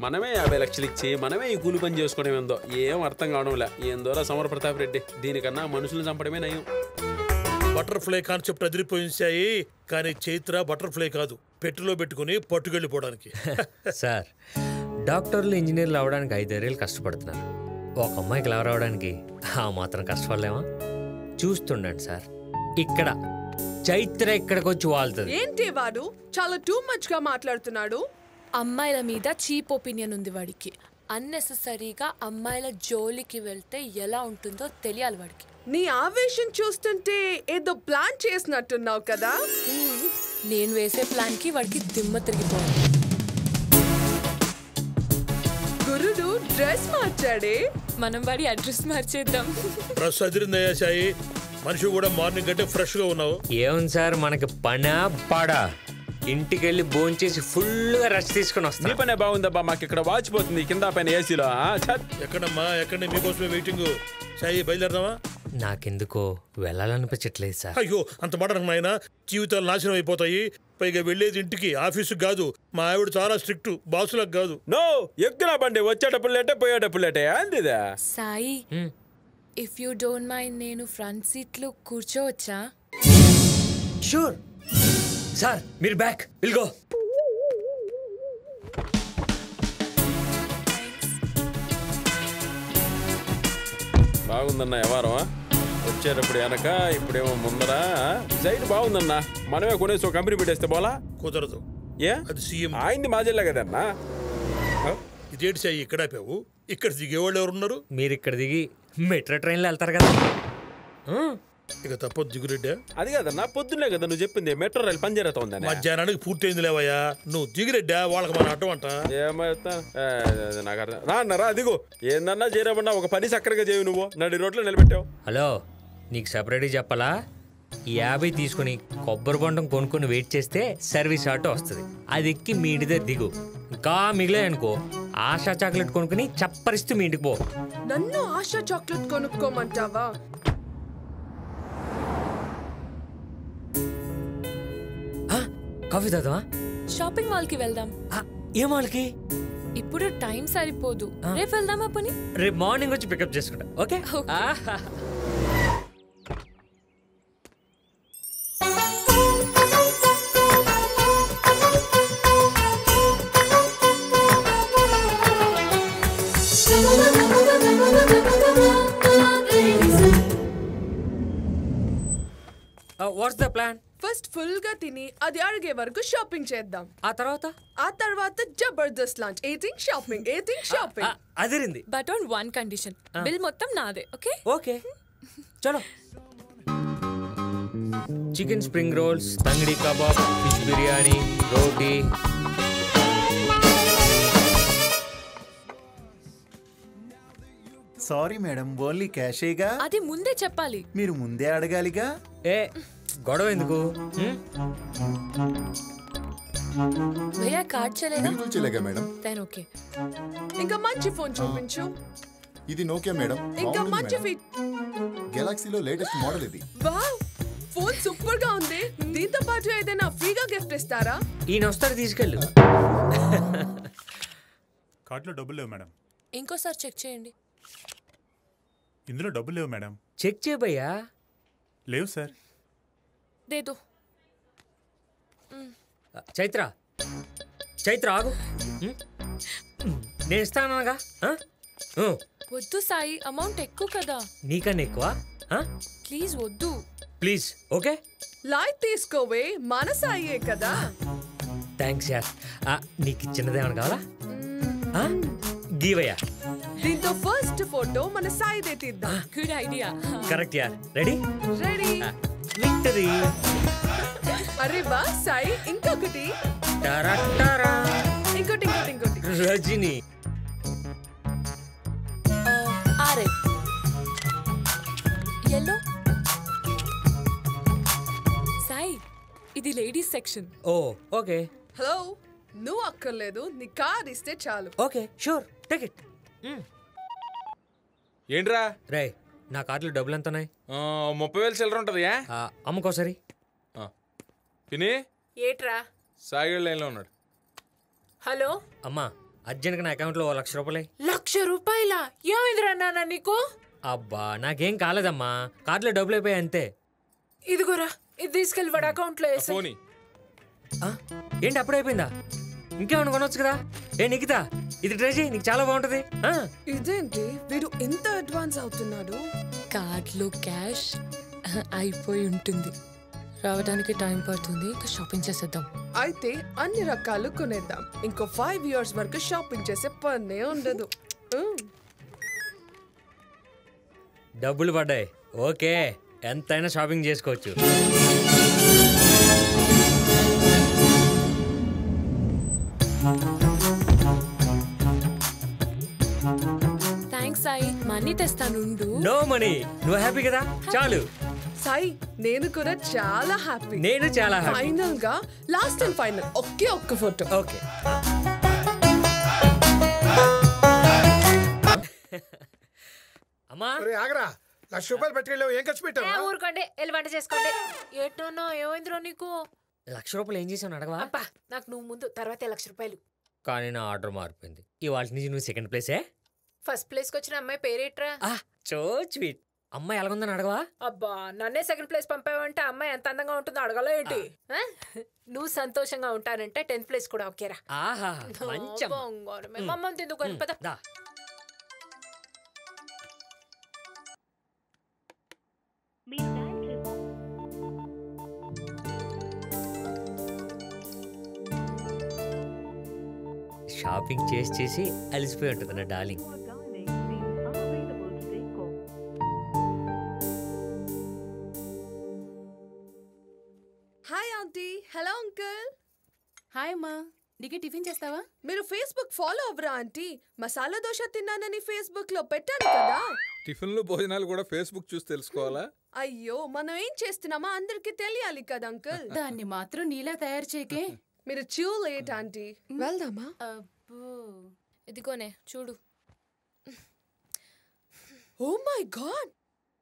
మనమే 50 లక్షలు ఇచ్చి మనమే ఈ కూలి పని చేసుకోవడం ఏందో ఏం అర్థం కావడంలే. ఏందోరా సమర ప్రతాప్ రెడ్డి, దీనికన్నా మనుషులను చంపడమే నయం. బటర్ఫ్లై కాన్సెప్ట్ అదిరిపోయించాయి, కానీ చైత్ర బటర్ఫ్లై కాదు, పెట్టులో పెట్టుకుని పట్టుకెళ్ళిపోవడానికి. సార్, డాక్టర్లు ఇంజనీర్లు అవడానికి 5 ఏళ్ళు కష్టపడుతున్నారు. ఒక అమ్మాయికి లవ్ రావడానికి ఆ మాత్రం కష్టపడలేమా? చూస్తుండండి సార్, ఇక్కడ చైత్ర ఇక్కడికి వచ్చి వాళ్తుంది. ఏంటి వాడు చాలా టూ మచ్ గా మాట్లాడుతున్నాడు? అమ్మాయిల మీద చీప్ ఒపీనియన్ ఉంది వాడికి. అన్నెసెసరీగా అమ్మాయిల జోలికి వెళ్తే ఎలా ఉంటుందో తెలియాలి వాడికి. నీ ఆవేశం చూస్తుంటే ఏదో ప్లాన్ చేసినట్టున్నావు కదా. నేను వేసే ప్లాన్ కి వాడికి దిమ్మ తిరిగిపోవాలి. గురుడు డ్రెస్ మార్చాడే, మనం వాడి అడ్రస్ మార్చేద్దాం. డ్రెస్ అదిరిందయ్యా సాయి, మనిషి కూడా మార్నింగ్ అంటే ఫ్రెష్ గా ఉన్నావు. ఏముంది సార్, మనకి పనా పాడా? ఇంటికి వెళ్ళి భోంచేసి ఫుల్గా రెస్ట్ తీసుకుని వస్తాను. నీ పనే బాగుందబ్బా, మాకు ఇక్కడ వాచిపోతుంది కింద పైన ఏసీలో. ఎక్కడమ్మా ఎక్కడ, మీకోసమే వెయిటింగ్. సాయి బయలుదేరదామా? నాకెందుకో వెళ్ళాలనిపించట్లేదు సార్. అయ్యో అంత మాట నాయన, జీవితాలు నాశనం అయిపోతాయి. పైగా వెళ్ళేది ఇంటికి, ఆఫీసుకు కాదు. మా ఆవిడ చాలా స్ట్రిక్ట్, బాసులకు కాదు. నో, ఎక్కువ బండి వచ్చేటప్పుడు లేటే పోయేటప్పుడు లేటే అందిదా. Sai, if you don't mind నేను ఫ్రంట్ సీట్లో కూర్చోవచ్చా? షూర్ సార్, మీరు బ్యాక్ విల్ గో. బాగుందన్న వ్యవహారమా, వచ్చేటప్పుడు వెనక ఇప్పుడేమో ముందరా. సైడ్ బాగుందన్నా, మనమే కొనేసి ఒక కంపెనీ పెట్టేస్తే పోలా? కుదరదు. ఏ అది సీఎం, ఆయన్ని మాజల్లా కదన్నా. ఇదేంటి సాయి ఇక్కడ ఆపావు? ఇక్కడ దిగేవాళ్ళు ఎవరున్నారు? మీరు ఇక్కడ దిగి మెట్రో ట్రైన్లో వెళ్తారు కదా. ఇక తప్పదు దిగురెడ్డా. అది కదన్నా, పొద్దున్నే కదా నువ్వు చెప్పింది మెట్రో రైలు పని జరుగుతుందని. మధ్యాహ్నానికి పూర్తయింది లేవయ్యా, నువ్వు దిగురెడ్డా, వాళ్ళకి మన అడ్డం అంట. ఏమైతే నాకు అర్థం రా అన్న, రా దిగు. ఏందన్నా చేరమన్నా ఒక పని చక్కరగా చేయవు, నువ్వు నడి రోడ్లో నిలబెట్టావు. హలో, నీకు సపరేట్గా చెప్పాలా? 50 తీసుకుని కొబ్బరి బొండం కొనుక్కొని వెయిట్ చేస్తే సర్వీస్ ఆటో వస్తుంది, అది ఎక్కి మీ ఇంటి దగ్గర దిగు. ఇంకా మిగిలే అనుకో, ఆశా చాక్లెట్ కొనుక్కుని చప్పరిస్తూ మీ ఇంటికి పో. నన్ను ఆశా చాక్లెట్ కొనుక్కోమంటావా? కాఫీ తాగుదామా? షాపింగ్ మాల్ కి వెళ్దాం. ఏ మాల్కి? ఇప్పుడు టైం సరిపోదు, రేపు వెళ్దామా? పని రేపు మార్నింగ్ వచ్చి పికప్ చేసుకుంటా. Okay. What's the plan? First full గా తిని అది అడిగే వరకు షాపింగ్ చేద్దాం. ఆ తర్వాత జబర్దస్త్ lunch, eating shopping, eating shopping. అదిరింది. But on one condition, bill మొత్తం నాదే. ఓకే ఓకే, చలో. Chicken spring rolls, tangdi kabab, fish biryani, roti. Sorry madam, only క్యాషేగా. అది ముందే చెప్పాలి. మీరు ముందే అడగాలిగా. ఏ గొడవ ఎందుకు? భయ్యా కార్డ్ చలేనా? బిల్కుల్ చలేగా మేడం. Then okay. ఇంకా మంచి ఫోన్ చూపించు. ఇది నోకియా మేడం. ఇంకా మంచి ఫీట్. గెలాక్సీలో లేటెస్ట్ మోడల్ ఇది. వావ్, ఫోన్ సూపర్ గా ఉంది. దీంతో పాటు ఏదైనా ఫ్రీగా గిఫ్ట్ ఇస్తారా? ఈయన వస్తాడు, తీసుకెళ్ళు. కార్డులో డబ్బులు లేవు మేడం. ఇంకోసారి చెక్ చేయండి. ఇందులో డబ్బులు లేవు మేడం. చెక్ చేయబయ్యా. లేవు సార్. దేదో. చైత్ర, చైత్ర ఆగు. నేను ఇస్తానగా. వద్దు సాయి, అమౌంట్ ఎక్కువ కదా. నీకన్నా ఎక్కువ? ప్లీజ్ వద్దు. ప్లీజ్. ఓకే, లైట్ తీసుకోవే, మన సాయే కదా. థ్యాంక్స్ యార్. నీకు చిన్నదేమన్నా కావాలా? గీవయ్యా. దీంతో ఫస్ట్ ఫోటో మన సాయిదే తీద్దాం. Good idea. కరెక్ట్ యార్. రెడీ? రెడీ. విక్టరీ. అరే వా సాయి, ఇంకొకటి. ఇంకోటి ఇంకోటి ఇంకోటి. రజని. ఆరే ఎల్లో. సాయి, ఇది లేడీస్ సెక్షన్. ఓ ఓకే. హలో, నువ్వు అక్కర్లేదు, నీ కార్డ్ ఇస్తే చాలు. Okay sure, take it. ఏంట్రా రే, నా కార్డులో డబ్బులు ఎంత ఉన్నాయి? 30,000 చిల్లర ఉంటుంది. అమ్ముకోసరి. పిని ఏట్రా? సాయి లైన్లో ఉన్నాడు. హలో అమ్మా, అర్జెంట్గా నా అకౌంట్లో 1,00,000 రూపాయలు. 1,00,000 రూపాయలా? ఏమైందిరా నాన్న నీకు? అబ్బా నాకేం కాలేదమ్మా, కార్డులో డబ్బులు అయిపోయాయి అంతే. ఇదిగోరా, ఇది తీసుకెళ్ళి వాడి అకౌంట్లో వేసి. ఫోని ఆ? ఏంటి అప్పుడే అయిపోయిందా? ఇంకేమైనా కొనవచ్చు కదా. ఏ నిఖితా, ఇది ట్రై చేయి, నీకు చాలా బాగుంటది. ఇదేంటి వీడు ఎంత అడ్వాన్స్ అవుతున్నాడు? కార్డ్లో క్యాష్ అయిపోయి ఉంటుంది, రావడానికి టైం పడుతుంది. ఇంకా షాపింగ్ చేసేద్దాం. అయితే అన్ని రకాలు కొనేద్దాం. ఇంకో 5 years వరకు షాపింగ్ చేసే పనే ఉండదు. డబ్బులు పడ్డాయి, ఓకే, ఎంతైనా షాపింగ్ చేసుకోవచ్చు. థ్యాంక్స్ సాయి, మనీ తెస్తానుండు. నో మనీ, నువ్వు హ్యాపీ కదా, చాలు. సాయి, నేను కూడా చాలా హ్యాపీ. నేను చాలా హ్యాపీ. ఫైనల్ గా లాస్ట్ అండ్ ఫైనల్ ఒక్క ఫోటో. ఓకే. అమ్మా ఆగరా, 1,00,000 రూపాయలు పట్టుకెళ్ళావు, ఏం ఖర్చు పెట్టావు? ఊరుకోండి, వెళ్ళి వంట చేసుకోండి. ఏటోనో ఏమైందిరో నీకు? 1,00,000 రూపాయలు ఏం చేసావు అడగవా? అబ్బా, నాకు నువ్వు ముందు, తర్వాత 1,00,000 రూపాయలు. కానీ నా ఆర్డర్ మారిపోయింది. ఇవాళ నుంచి నువ్వు సెకండ్ ప్లేసే. ఫస్ట్ ప్లేస్ కి వచ్చిన అమ్మాయి పేరేట్రా? So sweet. అమ్మాయి ఎలాగుందని అడగవా? అబ్బా, నన్నే సెకండ్ ప్లేస్ పంపావంటే అమ్మాయి ఎంత అందంగా ఉంటుందో అడగలో ఏంటి? నువ్వు సంతోషంగా ఉంటానంటే 10th ప్లేస్ కూడా ఓకేరా. ఆహా, మంచం. మమ్మల్ని తిందుకు పద. షాపింగ్ చేసి అలిసిపోయి ఉంటుంది నా darling. Hi aunty. Hello uncle. Hi అమ్మా, నీకే టిఫిన్ చేస్తావా? మీరు ఫేస్బుక్ ఫాలో అవ్వరా ఆంటీ? మసాలా దోశ తిన్నానని ఫేస్బుక్ లో పెట్టాను కదా. టిఫిన్లు భోజనాలు కూడా ఫేస్బుక్ చూసి తెలుసుకోవాలా? అయ్యో, మనం ఏం చేస్తున్నామో అందరికి తెలియాలి కదా అంకుల్. దాన్ని మాత్రం నీలా తయారు చేయకే. మీరు ట్యూ లేట్ ఆంటీ, వెళ్దామా? అబ్బో, ఇదిగోనే చూడు. Oh my God,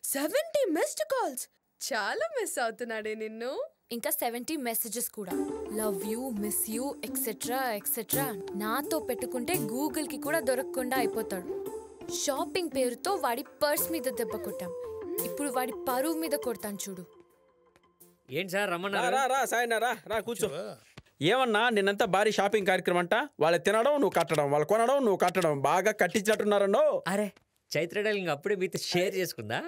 70 missed calls. చాలా మిస్ అవుతున్నాడే నిన్ను. ఇంకా 70 మెసేజెస్ కూడా. Love you, miss you, etcetera etcetera. నాతో పెట్టుకుంటే గూగుల్ కి కూడా దొరకకుండా అయిపోతాడు. షాపింగ్ పేరుతో వాడి పర్స్ మీద దెబ్బ కొట్టాం, ఇప్పుడు వాడి పరువు మీద కొడతాను చూడు. ఏంటి సార్ రమ్మన్నారా? రా సాయనా, రా కూర్చో. ఏమన్నా నిన్నంతా భారీ షాపింగ్ కార్యక్రమం అంట. వాళ్ళు తినడం నువ్వు కట్టడం, వాళ్ళు కొనడం నువ్వు కట్టడం, బాగా కట్టించినట్టున్నారన్నో. అరే, చైత్ర డార్లింగ్ అప్పుడే మీతో షేర్ చేసుకుందా?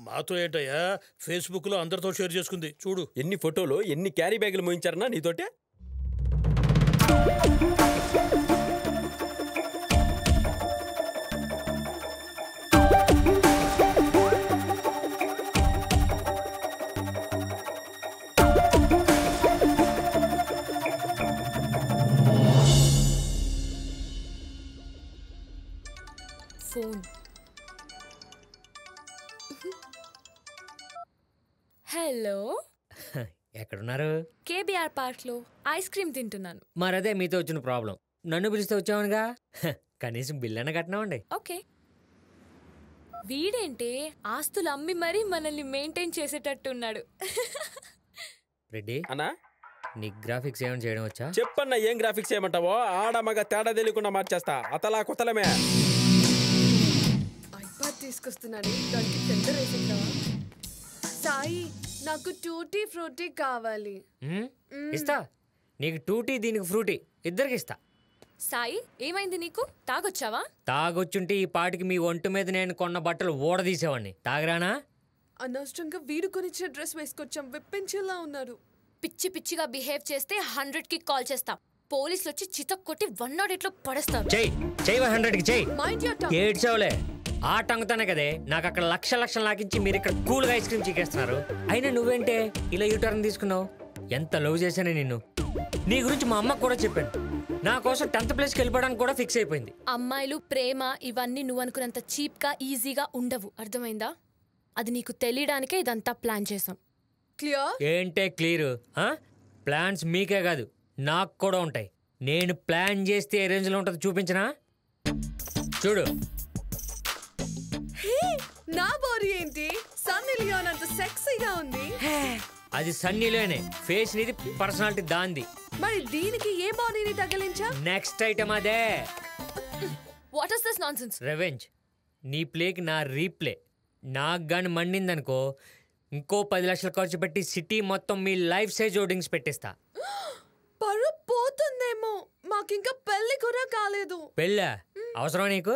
మాతో ఏంటయ్యా, ఫేస్బుక్ లో అందరితో షేర్ చేసుకుంది చూడు. ఎన్ని ఫోటోలు, ఎన్ని క్యారీ బ్యాగులు మోయించారన్నా నీతోటే. ఫోన్. హలో, ఎక్కడున్నారు? కేబీఆర్ పార్క్ లో ఐస్ క్రీమ్ తింటున్నాను. మరదే మీతో వచ్చిన ప్రాబ్లం. నన్ను పిలిస్తే వచ్చావనుగా, కనీసం బిల్లన్న కట్టినామండి. ఓకే. వీడేంటి ఆస్తులు అమ్మి మరీ మనల్ని మెయింటైన్ చేసేటట్టున్నాడు. రెడ్డి అన్నా, నీ గ్రాఫిక్స్ ఏమైనా చేయడం వచ్చా? చెప్పన్నా, ఏం గ్రాఫిక్స్ చేయమంటావో? ఆడ మగ తేడా తెలియకుండా మార్చేస్తా. అతలా కొత్తలమే. ఐపాడ్ తీసుకొస్తున్నాడు, దానికి టెండర్ వేసేద్దామా? సాయి, నాకు టూటీ ఫ్రూటీ కావాలి. ఇస్తా. నీకు టూటీ, దీనికి ఫ్రూటీ, ఇద్దరికి ఇస్తా. సాయి, ఏమైంది నీకు? తాగొచ్చావా? తాగొచ్చుంటే ఈ పాటికి మీ ఒంటి మీద నేను కొన్న బట్టలు ఊడదీసేవాడిని. తాగరానా? అనవసరంగా వీడు కొనిచ్చిన డ్రెస్ వేసుకొచ్చాం, విప్పించేలా ఉన్నారు. పిచ్చి పిచ్చిగా బిహేవ్ చేస్తే 100కి కాల్ చేస్తాం. పోలీసులు వచ్చి చితక్ కొట్టి 108లో పడేస్తారు. చెయ్యి 100కి చెయ్యి. Mind your tongue. ఏడ్చావులే, ఆ టంగుతానే కదే నాకు అక్కడ లక్షలు లాకించి మీరు ఇక్కడ కూల్గా ఐస్ క్రీమ్ చీకేస్తున్నారు. అయినా నువ్వేంటే ఇలా యూటర్న్ తీసుకున్నావు? ఎంత లవ్ చేశానే నిన్ను. నీ గురించి మా అమ్మకు కూడా చెప్పాను. నా కోసం 10th ప్లేస్కి వెళ్ళిపోవడానికి కూడా ఫిక్స్ అయిపోయింది. అమ్మాయిలు, ప్రేమ, ఇవన్నీ నువ్వు అనుకున్నంత చీప్గా ఈజీగా ఉండవు, అర్థమైందా? అది నీకు తెలియడానికే ఇదంతా ప్లాన్ చేసాం. క్లియర్? ఏంటే క్లియర్? ప్లాన్స్ మీకే కాదు, నాకు కూడా ఉంటాయి. నేను ప్లాన్ చేస్తే ఏ రేంజ్లో ఉంటుంది చూపించనా? చూడు. నా బాడీ ఏంటి సన్నీ లియోన్ అంత సెక్సీగా ఉంది? అది సన్నీలోనే, ఫేస్ నీది, పర్సనాలిటీ దాంది. మరి దీనికి ఏ బాడీని తగిలించా? నెక్స్ట్ ఐటమ్ అదే. What is this nonsense? Revenge. నీ ప్లేకి నా రీప్లే. నాకు గాని మండిందనుకో ఇంకో 10 లక్షలు ఖర్చు పెట్టి సిటీ మొత్తం మీ లైఫ్ సైజ్ హోర్డింగ్స్ పెట్టిస్తా. పరువు పోతుందేమో, మాకింకా పెళ్లి కూడా కాలేదు. పెళ్ళా అవసరం నీకు?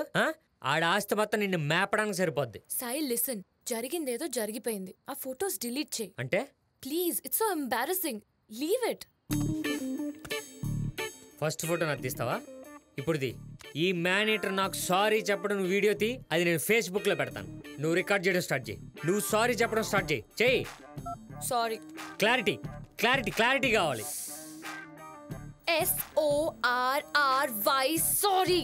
ఆడ ఆస్తి మొత్తం నిన్ను మేపడానికి సరిపోద్ది. సాయి లిసన్, జరిగిందేదో జరిగిపోయింది. ఆ ఫొటోస్ డిలీట్ చేయి. అంటే please, it's so embarrassing. Leave it. First photo నాకు తీస్తావా? ఇప్పుడుది. ఈ మేనేటర్ నాకు సారీ చెప్పడం నువ్వు వీడియో తీ, అది నేను ఫేస్బుక్ లో పెడతాను. నువ్వు రికార్డ్ చేయడం స్టార్ట్ చేయి. నువ్వు సారీ చెప్పడం స్టార్ట్ చేయి. చెయ్యి. సారీ. క్లారిటీ క్లారిటీ క్లారిటీ కావాలి. SORRY. సారీ.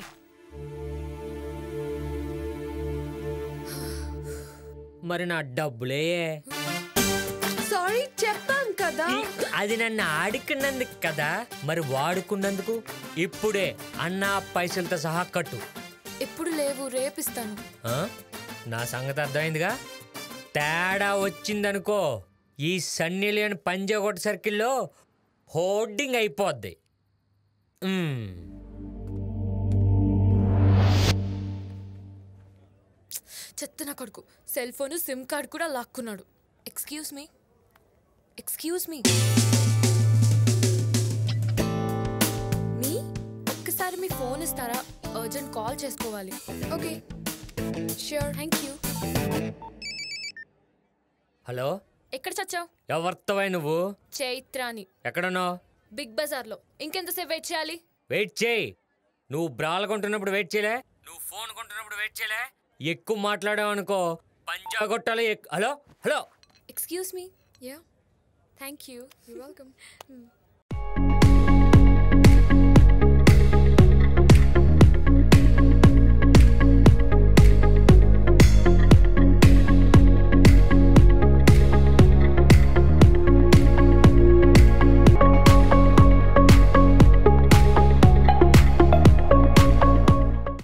మరి నా డబ్బులే? సారీ చెప్పాం కదా. అది నన్ను ఆడుకున్నందుకు కదా, మరి వాడుకున్నందుకు ఇప్పుడే అన్నా పైసలతో సహా కట్టు. ఇప్పుడు లేవు, రేపిస్తాను. నా సంగతి అర్థమైందిగా. తేడా వచ్చిందనుకో ఈ సన్నీ లియోన్ పంజాగొట్ట సర్కిల్లో హోర్డింగ్ అయిపోద్ది. చెత్త నా కొడుకు. సెల్ ఫోన్, సిమ్ కార్డ్ కూడా లాక్కున్నాడు. Excuse me. మీ ఒక్కసారి మీ ఫోన్ ఇస్తారా? అర్జెంట్ కాల్ చేసుకోవాలి. Okay sure, thank you. Hello, ఎక్కడ చచ్చావు? ఎవరితోవై నువ్వు? చైత్రాని. ఎక్కడున్నావు? బిగ్ బజార్లో. ఇంకెంతసేపు వెయిట్ చేయాలి? వెయిట్ చేయి. నువ్వు బ్రాలు కొంటున్నప్పుడు వెయిట్ చేయలే, నువ్వు ఫోన్ కొంటున్నప్పుడు వెయిట్ చేయలే. ఎక్కువ మాట్లాడావు అనుకో పంజాగొట్టాలి. Hello hello. Excuse me. Yeah, thank you. You welcome.